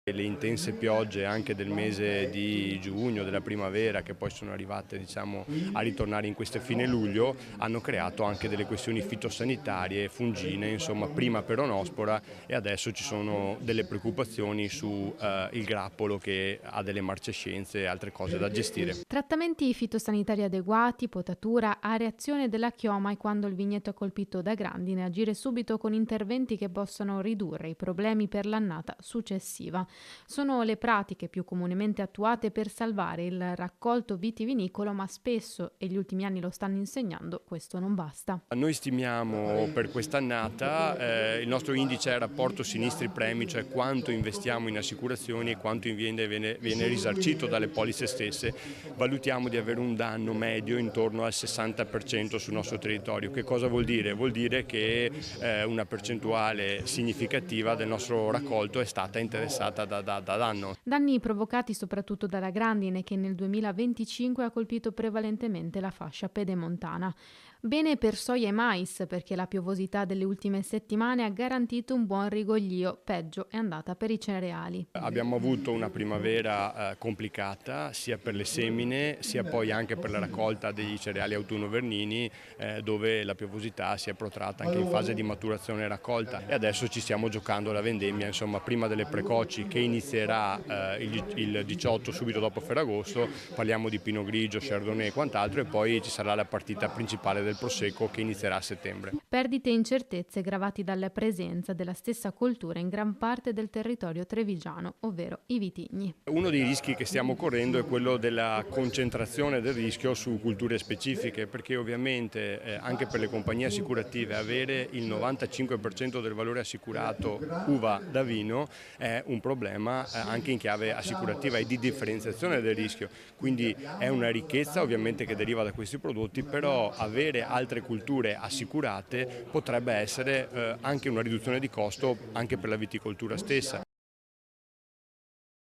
Le intense piogge anche del mese di giugno, della primavera, che poi sono arrivate a ritornare in questo fine luglio, hanno creato anche delle questioni fitosanitarie, fungine, insomma prima peronospora e adesso ci sono delle preoccupazioni su il grappolo che ha delle marcescenze e altre cose da gestire. Trattamenti fitosanitari adeguati, potatura, areazione della chioma e quando il vigneto è colpito da grandine, agire subito con interventi che possano ridurre i problemi per l'annata successiva. Sono le pratiche più comunemente attuate per salvare il raccolto vitivinicolo, ma spesso, e gli ultimi anni lo stanno insegnando, questo non basta. Noi stimiamo per quest'annata il nostro indice è rapporto sinistri-premi, cioè quanto investiamo in assicurazioni e quanto viene risarcito dalle polizze stesse. Valutiamo di avere un danno medio intorno al 60% sul nostro territorio. Che cosa vuol dire? Vuol dire che una percentuale significativa del nostro raccolto è stata interessata da danno. Danni provocati soprattutto dalla grandine che nel 2025 ha colpito prevalentemente la fascia pedemontana. Bene per soia e mais perché la piovosità delle ultime settimane ha garantito un buon rigoglio, peggio è andata per i cereali. Abbiamo avuto una primavera complicata sia per le semine sia poi anche per la raccolta dei cereali autunno-vernini dove la piovosità si è protratta anche in fase di maturazione e raccolta e adesso ci stiamo giocando la vendemmia, insomma prima delle precoci che inizierà il 18 subito dopo Ferragosto, parliamo di Pinot Grigio, Chardonnay e quant'altro e poi ci sarà la partita principale del Prosecco che inizierà a settembre. Perdite e incertezze gravati dalla presenza della stessa coltura in gran parte del territorio trevigiano, ovvero i vitigni. Uno dei rischi che stiamo correndo è quello della concentrazione del rischio su culture specifiche, perché ovviamente anche per le compagnie assicurative avere il 95% del valore assicurato uva da vino è un problema anche in chiave assicurativa e di differenziazione del rischio, quindi è una ricchezza ovviamente che deriva da questi prodotti, però avere altre culture assicurate potrebbe essere anche una riduzione di costo anche per la viticoltura stessa.